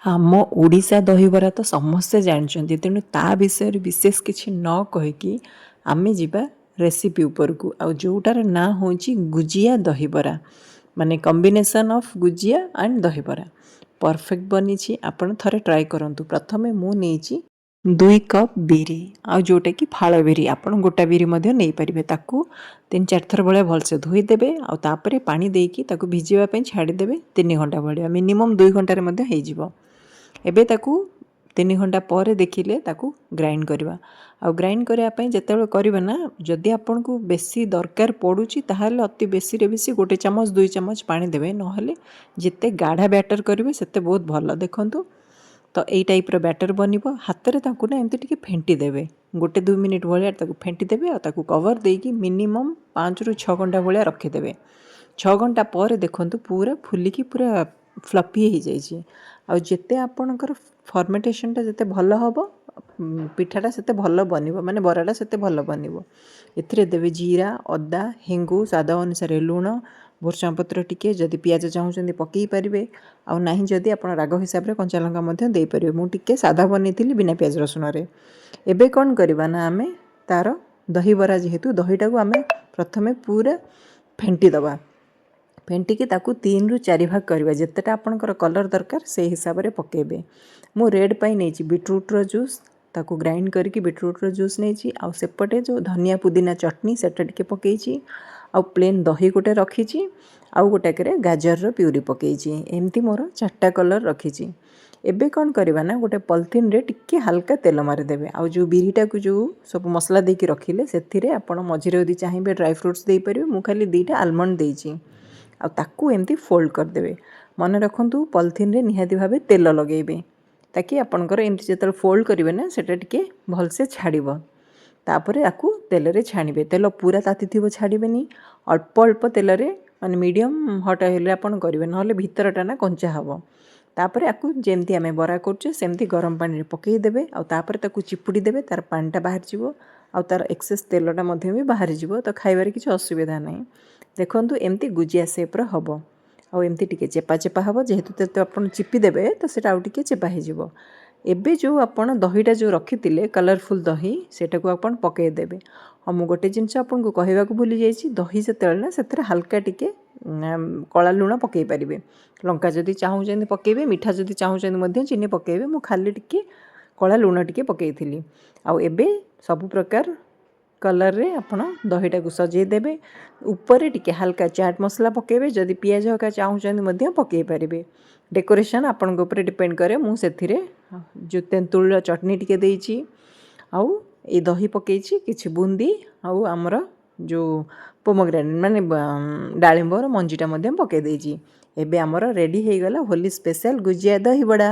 ଆମ ଓଡ଼ିଶା ଦହିବରା ତ ସମସ୍ତେ ଜାଣିଛନ୍ତି, ତେଣୁ ତା ବିଷୟରେ ବିଶେଷ କିଛି ନ କହିକି ଆମେ ଯିବା ରେସିପି ଉପରକୁ। ଆଉ ଯେଉଁଟାର ନାଁ ହେଉଛି ଗୁଜିଆ ଦହିବରା, ମାନେ combination of gujia and dahi bara. Perfect ବନିଛି, ଆପଣ ଥରେ ଟ୍ରାଏ କରନ୍ତୁ। ପ୍ରଥମେ ମୁଁ ନେଇଛି 2 କପ୍ ବିରି, ଆଉ ଯେଉଁଟାକି ଫାଳ ବିରି, ଆପଣ ଗୋଟା ବିରି ମଧ୍ୟ ନେଇପାରିବେ। ତାକୁ 3-4 ଥର ଭଳିଆ ଭଲସେ ଧୋଇଦେବେ, ଆଉ ତାପରେ ପାଣି ଦେଇକି ତାକୁ ଭିଜିବା ପାଇଁ ଛାଡ଼ିଦେବେ 3 ଘଣ୍ଟା ଭଳିଆ, ମିନିମମ୍ 2 ଘଣ୍ଟାରେ ମଧ୍ୟ ହେଇଯିବ। ଏବେ ତାକୁ 3 ଘଣ୍ଟା ପରେ ଦେଖିଲେ ତାକୁ ଗ୍ରାଇଣ୍ଡ କରିବା। ଆଉ ଗ୍ରାଇଣ୍ଡ କରିବା ପାଇଁ ଯେତେବେଳେ କରିବେ ନା, ଯଦି ଆପଣଙ୍କୁ ବେଶୀ ଦରକାର ପଡ଼ୁଛି ତାହେଲେ ଅତି ବେଶୀରେ ବେଶୀ 1 ଚାମଚ 2 ଚାମଚ ପାଣି ଦେବେ, ନହେଲେ ଯେତେ ଗାଢ଼ା ବ୍ୟାଟର କରିବେ ସେତେ ବହୁତ ଭଲ। ଦେଖନ୍ତୁ ତ ଏଇ ଟାଇପ୍ର ବ୍ୟାଟର ବନିବ। ହାତରେ ତାକୁ ନା ଏମିତି ଟିକେ ଫେଣ୍ଟି ଦେବେ, 1-2 ମିନିଟ୍ ଭଳିଆ ତାକୁ ଫେଣ୍ଟି ଦେବେ, ଆଉ ତାକୁ କଭର ଦେଇକି ମିନିମମ୍ 5ରୁ 6 ଘଣ୍ଟା ଭଳିଆ ରଖିଦେବେ। 6 ଘଣ୍ଟା ପରେ ଦେଖନ୍ତୁ ପୁରା ଫୁଲିକି ପୁରା ଫ୍ଲପି ହେଇଯାଇଛି। ଆଉ ଯେତେ ଆପଣଙ୍କର ଫର୍ମେଣ୍ଟେସନଟା ଯେତେ ଭଲ ହେବ, ପିଠାଟା ସେତେ ଭଲ ବନିବ, ମାନେ ବରାଟା ସେତେ ଭଲ ବନିବ। ଏଥିରେ ଦେବେ ଜିରା, ଅଦା, ହେଙ୍ଗୁ, ସ୍ୱାଦ ଅନୁସାରେ ଲୁଣ, ଭୃଷଙ୍ଗ ପତ୍ର ଟିକେ, ଯଦି ପିଆଜ ଚାହୁଁଛନ୍ତି ପକାଇ ପାରିବେ, ଆଉ ନାହିଁ ଯଦି ଆପଣ ରାଗ ହିସାବରେ କଞ୍ଚା ଲଙ୍କା ମଧ୍ୟ ଦେଇପାରିବେ। ମୁଁ ଟିକେ ସାଧା ବନେଇଥିଲି ବିନା ପିଆଜ ରସୁଣରେ। ଏବେ କ'ଣ କରିବା ନା, ଆମେ ତା'ର ଦହିବରା, ଯେହେତୁ ଦହିଟାକୁ ଆମେ ପ୍ରଥମେ ପୁରା ଫେଣ୍ଟି ଦେବା। ଫେଣ୍ଟିକି ତାକୁ 3ରୁ 4 ଭାଗ କରିବା। ଯେତେଟା ଆପଣଙ୍କର କଲର୍ ଦରକାର ସେଇ ହିସାବରେ ପକାଇବେ। ମୁଁ ରେଡ଼୍ ପାଇଁ ନେଇଛି ବିଟ୍ରୁଟ୍ର ଜୁସ୍, ତାକୁ ଗ୍ରାଇଣ୍ଡ କରିକି ବିଟ୍ରୁଟ୍ର ଜୁସ୍ ନେଇଛି। ଆଉ ସେପଟେ ଯେଉଁ ଧନିଆ ପୁଦିନା ଚଟନି ସେଟା ଟିକେ ପକାଇଛି। ଆଉ ପ୍ଲେନ୍ ଦହି ଗୋଟେ ରଖିଛି, ଆଉ ଗୋଟାକରେ ଗାଜରର ପ୍ୟୁରି ପକାଇଛି। ଏମିତି ମୋର 4ଟା କଲର୍ ରଖିଛି। ଏବେ କ'ଣ କରିବା ନା, ଗୋଟେ ପଲିଥିନ୍ରେ ଟିକେ ହାଲକା ତେଲ ମାରିଦେବେ। ଆଉ ଯେଉଁ ବିରିଟାକୁ ଯେଉଁ ସବୁ ମସଲା ଦେଇକି ରଖିଲେ, ସେଥିରେ ଆପଣ ମଝିରେ ଯଦି ଚାହିଁବେ ଡ୍ରାଇ ଫ୍ରୁଟ୍ସ ଦେଇପାରିବେ। ମୁଁ ଖାଲି 2ଟା ଆଲମଣ୍ଡ ଦେଇଛି। ଆଉ ତାକୁ ଏମିତି ଫୋଲ୍ଡ କରିଦେବେ। ମନେ ରଖନ୍ତୁ ପଲିଥିନ୍ରେ ନିହାତି ଭାବେ ତେଲ ଲଗାଇବେ, ତାକି ଆପଣଙ୍କର ଏମିତି ଯେତେବେଳେ ଫୋଲ୍ଡ କରିବେ ନା, ସେଇଟା ଟିକେ ଭଲସେ ଛାଡ଼ିବ। ତାପରେ ଆକୁ ତେଲରେ ଛାଣିବେ। ତେଲ ପୁରା ତାତିଥିବ ଛାଡ଼ିବେନି, ଅଳ୍ପ ଅଳ୍ପ ତେଲରେ, ମାନେ ମିଡ଼ିୟମ୍ ହଟ୍ ଅଏଲ୍ରେ ଆପଣ କରିବେ, ନହେଲେ ଭିତରଟା ନା କଞ୍ଚା ହେବ। ତାପରେ ଆକୁ ଯେମିତି ଆମେ ବରା କରୁଛେ ସେମିତି ଗରମ ପାଣିରେ ପକାଇ ଦେବେ, ଆଉ ତାପରେ ତାକୁ ଚିପୁଡ଼ି ଦେବେ, ତା'ର ପାଣିଟା ବାହାରିଯିବ, ଆଉ ତା'ର ଏକ୍ସେସ୍ ତେଲଟା ମଧ୍ୟ ବି ବାହାରିଯିବ। ତ ଖାଇବାରେ କିଛି ଅସୁବିଧା ନାହିଁ। ଦେଖନ୍ତୁ ଏମିତି ଗୁଜିଆ ସେପ୍ର ହେବ। ଆଉ ଏମିତି ଟିକେ ଚେପା ଚେପା ହେବ, ଯେହେତୁ ତେତେ ଆପଣ ଚିପି ଦେବେ ତ ସେଇଟା ଆଉ ଟିକେ ଚେପା ହେଇଯିବ। ଏବେ ଯେଉଁ ଆପଣ ଦହିଟା ଯେଉଁ ରଖିଥିଲେ କଲରଫୁଲ୍ ଦହି, ସେଇଟାକୁ ଆପଣ ପକାଇ ଦେବେ। ଆଉ ମୁଁ ଗୋଟେ ଜିନିଷ ଆପଣଙ୍କୁ କହିବାକୁ ଭୁଲି ଯାଇଛି, ଦହି ଯେତେବେଳେ ନା ସେଥିରେ ହାଲକା ଟିକେ କଳା ଲୁଣ ପକାଇ ପାରିବେ। ଲଙ୍କା ଯଦି ଚାହୁଁଛନ୍ତି ପକାଇବେ, ମିଠା ଯଦି ଚାହୁଁଛନ୍ତି ମଧ୍ୟ ଚିନି ପକାଇବେ। ମୁଁ ଖାଲି ଟିକେ କଳା ଲୁଣ ଟିକେ ପକାଇଥିଲି। ଆଉ ଏବେ ସବୁ ପ୍ରକାର କଲର୍ରେ ଆପଣ ଦହିଟାକୁ ସଜେଇ ଦେବେ। ଉପରେ ଟିକେ ହାଲକା ଚାଟ୍ ମସଲା ପକାଇବେ, ଯଦି ପିଆଜ ହକା ଚାହୁଁଛନ୍ତି ମଧ୍ୟ ପକାଇ ପାରିବେ। ଡେକୋରେସନ୍ ଆପଣଙ୍କ ଉପରେ ଡିପେଣ୍ଡ କରେ। ମୁଁ ସେଥିରେ ଯେଉଁ ତେନ୍ତୁଳିର ଚଟନି ଟିକେ ଦେଇଛି, ଆଉ ଏଇ ଦହି ପକାଇଛି, କିଛି ବୁନ୍ଦି, ଆଉ ଆମର ଯେଉଁ ପୋମଗ୍ରାନେଟ୍ ମାନେ ଡାଳିମ୍ବର ମଞ୍ଜିଟା ମଧ୍ୟ ପକାଇ ଦେଇଛି। ଏବେ ଆମର ରେଡ଼ି ହେଇଗଲା ହୋଲି ସ୍ପେଶାଲ୍ ଗୁଜିଆ ଦହିବଡ଼ା।